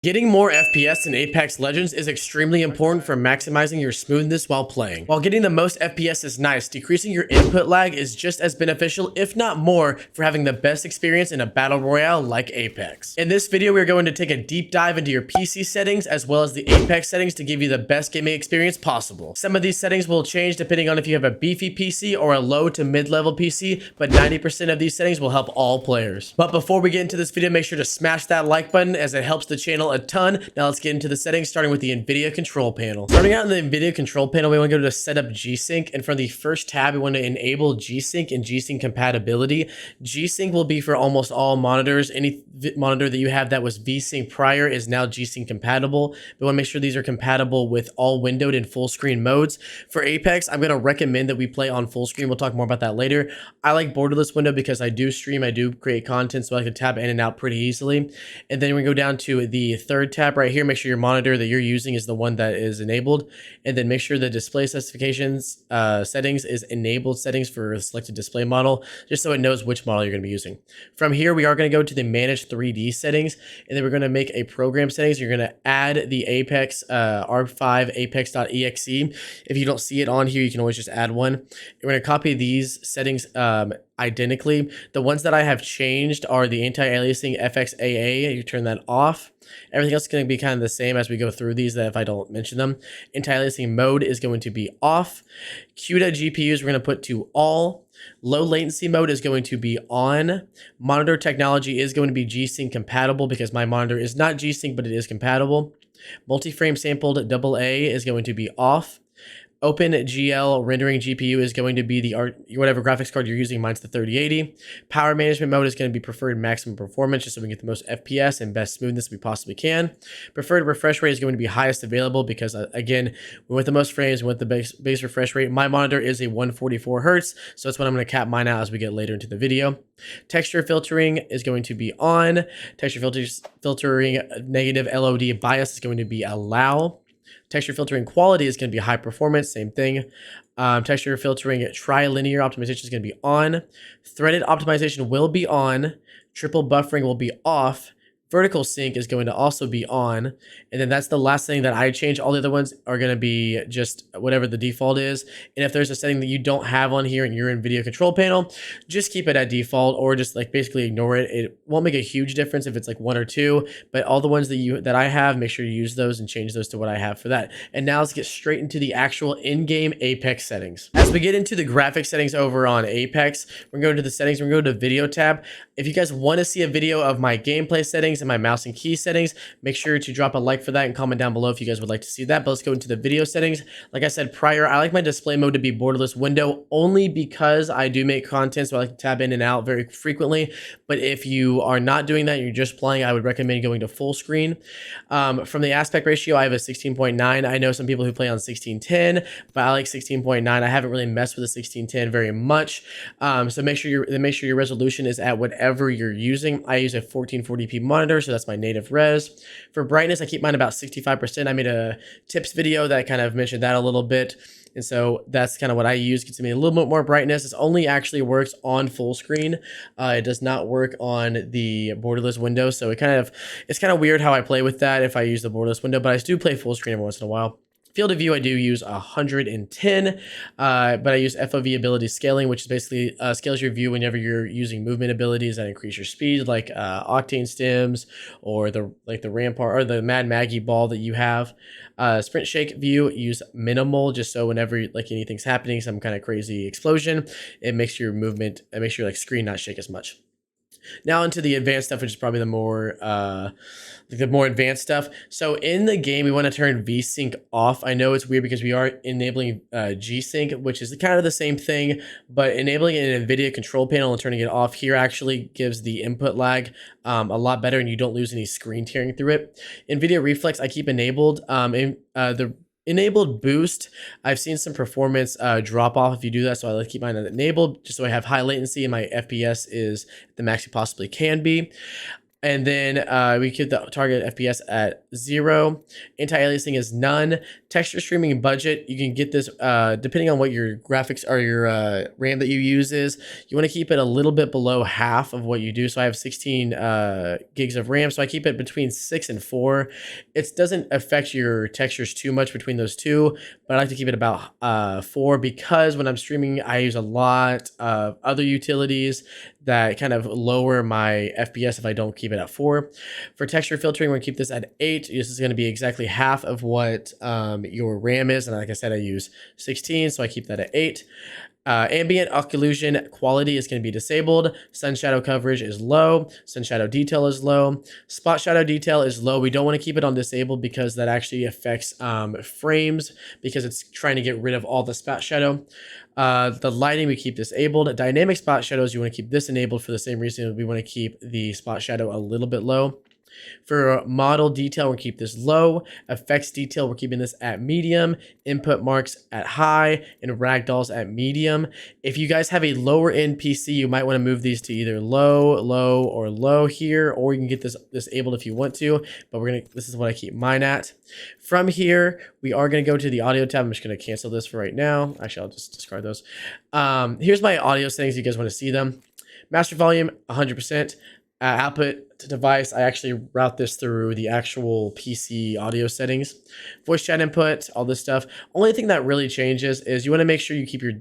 Getting more FPS in Apex Legends is extremely important for maximizing your smoothness while playing. While getting the most FPS is nice, decreasing your input lag is just as beneficial, if not more, for having the best experience in a Battle Royale like Apex. In this video, we're going to take a deep dive into your PC settings as well as the Apex settings to give you the best gaming experience possible. Some of these settings will change depending on if you have a beefy PC or a low to mid-level PC, but 90% of these settings will help all players. But before we get into this video, make sure to smash that like button as it helps the channel a ton. Now let's get into the settings, starting with the Nvidia control panel. Starting out in the Nvidia control panel, we want to go to setup G-Sync, and from the first tab, we want to enable G-Sync and G-Sync compatibility. G-Sync will be for almost all monitors. Any monitor that you have that was V-Sync prior is now G-Sync compatible. We want to make sure these are compatible with all windowed and full screen modes. For Apex, I'm going to recommend that we play on full screen. We'll talk more about that later. I like borderless window because I do stream, I do create content, so I can tab in and out pretty easily. And then we go down to the third tab right here. Make sure your monitor that you're using is the one that is enabled, and then make sure the display specifications settings is enabled settings for a selected display model, just so it knows which model you're going to be using. From here, we are going to go to the manage 3D settings, and then we're going to make a program settings. You're going to add the Apex R5 apex.exe. If you don't see it on here, you can always just add one. We're going to copy these settings identically. The ones that I have changed are the anti-aliasing FXAA. You turn that off. Everything else is going to be kind of the same as we go through these, that if I don't mention them. Anti-aliasing mode is going to be off. CUDA GPUs we're going to put to all. Low latency mode is going to be on. Monitor technology is going to be G-Sync compatible because my monitor is not G-Sync, but it is compatible. Multi-frame sampled AA is going to be off. OpenGL rendering GPU is going to be the whatever graphics card you're using. Mine's the 3080. Power management mode is going to be preferred maximum performance, just so we can get the most FPS and best smoothness we possibly can. Preferred refresh rate is going to be highest available because, again, we want the most frames, we want the base refresh rate. My monitor is a 144 Hertz, so that's what I'm going to cap mine out as we get later into the video. Texture filtering is going to be on. Texture filtering negative LOD bias is going to be allow. Texture filtering quality is going to be high performance, same thing. Texture filtering trilinear optimization is going to be on. Threaded optimization will be on. Triple buffering will be off. Vertical sync is going to also be on. And then that's the last thing that I change. All the other ones are going to be just whatever the default is. And if there's a setting that you don't have on here in your Nvidia control panel, just keep it at default or just like basically ignore it. It won't make a huge difference if it's like one or two, but all the ones that I have, make sure you use those and change those to what I have for that. And now let's get straight into the actual in-game Apex settings. As we get into the graphic settings over on Apex, we're going to the settings, we're going to go to video tab. If you guys want to see a video of my gameplay settings and my mouse and key settings, make sure to drop a like for that and comment down below if you guys would like to see that. But let's go into the video settings. Like I said prior, I like my display mode to be borderless window only because I do make content, so I like to tab in and out very frequently. But if you are not doing that, you're just playing, I would recommend going to full screen. From the aspect ratio, I have a 16.9. I know some people who play on 1610, but I like 16.9. I haven't really messed with the 1610 very much. So make sure your resolution is at whatever you're using. I use a 1440p monitor, so that's my native res. For brightness, I keep mine about 65%. I made a tips video that kind of mentioned that a little bit. And so that's kind of what I use. Gets me a little bit more brightness. This only actually works on full screen. It does not work on the borderless window. So it's kind of weird how I play with that if I use the borderless window, but I do play full screen every once in a while. Field of view, I do use 110, but I use FOV ability scaling, which is basically scales your view whenever you're using movement abilities that increase your speed, like Octane Stems or the Rampart or the Mad Maggie ball that you have. Sprint shake view, use minimal, just so whenever like anything's happening, some kind of crazy explosion, it makes your screen not shake as much. Now into the advanced stuff, which is probably the more advanced stuff. So in the game, we want to turn V-Sync off. I know it's weird because we are enabling G-Sync, which is kind of the same thing, but enabling it in NVIDIA control panel and turning it off here actually gives the input lag a lot better, and you don't lose any screen tearing through it. NVIDIA Reflex, I keep enabled. The enabled boost, I've seen some performance drop off if you do that, so I like to keep mine enabled just so I have high latency and my FPS is the max it possibly can be. And then we keep the target FPS at 0. Anti-aliasing is none. Texture streaming budget, you can get this depending on what your graphics or your RAM that you use is. You want to keep it a little bit below half of what you do. So I have 16 gigs of RAM, so I keep it between 6 and 4. It doesn't affect your textures too much between those two, but I like to keep it about 4 because when I'm streaming, I use a lot of other utilities that kind of lower my FPS if I don't keep it at 4. For texture filtering, we're going to keep this at 8. This is going to be exactly half of what your RAM is. And like I said, I use 16, so I keep that at 8. Ambient occlusion quality is going to be disabled. Sun shadow coverage is low. Sun shadow detail is low. Spot shadow detail is low. We don't want to keep it on disabled because that actually affects frames because it's trying to get rid of all the spot shadow. The lighting we keep disabled. Dynamic spot shadows, you want to keep this enabled for the same reason we want to keep the spot shadow a little bit low. For model detail, we'll keep this low. Effects detail, we're keeping this at medium. Input marks at high, and ragdolls at medium. If you guys have a lower end PC, you might want to move these to either low, low, or low here, or you can get this disabled if you want to. But this is what I keep mine at. From here, we are gonna go to the audio tab. I'm just gonna cancel this for right now. Actually, I'll just discard those. Here's my audio settings. If you guys want to see them. Master volume, 100%. Output to device, I actually route this through the actual PC audio settings. Voice chat input, all this stuff. Only thing that really changes is you want to make sure you keep your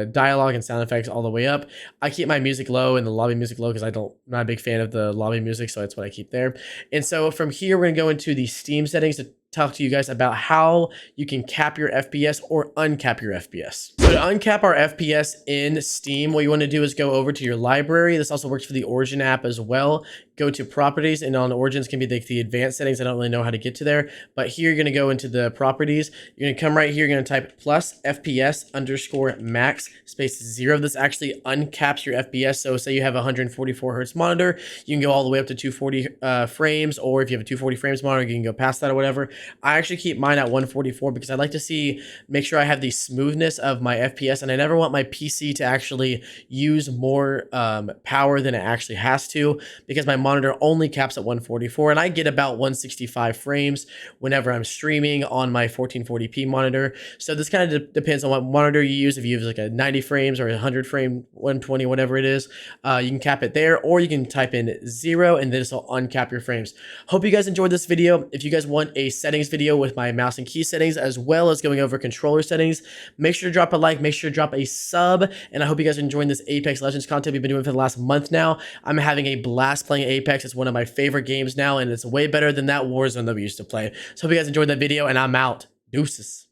dialogue and sound effects all the way up. I keep my music low and the lobby music low because I'm not a big fan of the lobby music, so that's what I keep there. And so from here, we're going to go into the Steam settings to talk to you guys about how you can cap your FPS or uncap your FPS. So to uncap our FPS in Steam, what you want to do is go over to your library. This also works for the Origin app as well. Go to properties, and on Origins can be the advanced settings. I don't really know how to get to there, but here you're going to go into the properties. You're going to come right here. You're going to type plus FPS underscore max space 0. This actually uncaps your FPS. So say you have a 144 hertz monitor, you can go all the way up to 240 frames, or if you have a 240 frames monitor, you can go past that or whatever. I actually keep mine at 144 because I like to make sure I have the smoothness of my FPS, and I never want my PC to actually use more power than it actually has to, because my monitor only caps at 144, and I get about 165 frames whenever I'm streaming on my 1440p monitor. So this kind of depends on what monitor you use. If you use like a 90 frames or 100 frame, 120, whatever it is, you can cap it there, or you can type in 0 and this will uncap your frames. Hope you guys enjoyed this video. If you guys want a settings video with my mouse and key settings, as well as going over controller settings, make sure to drop a like, make sure to drop a sub, and I hope you guys are enjoying this Apex Legends content we've been doing for the last month now. I'm having a blast playing Apex. It's one of my favorite games now, and it's way better than that Warzone that we used to play. So hope you guys enjoyed that video, and I'm out. Deuces.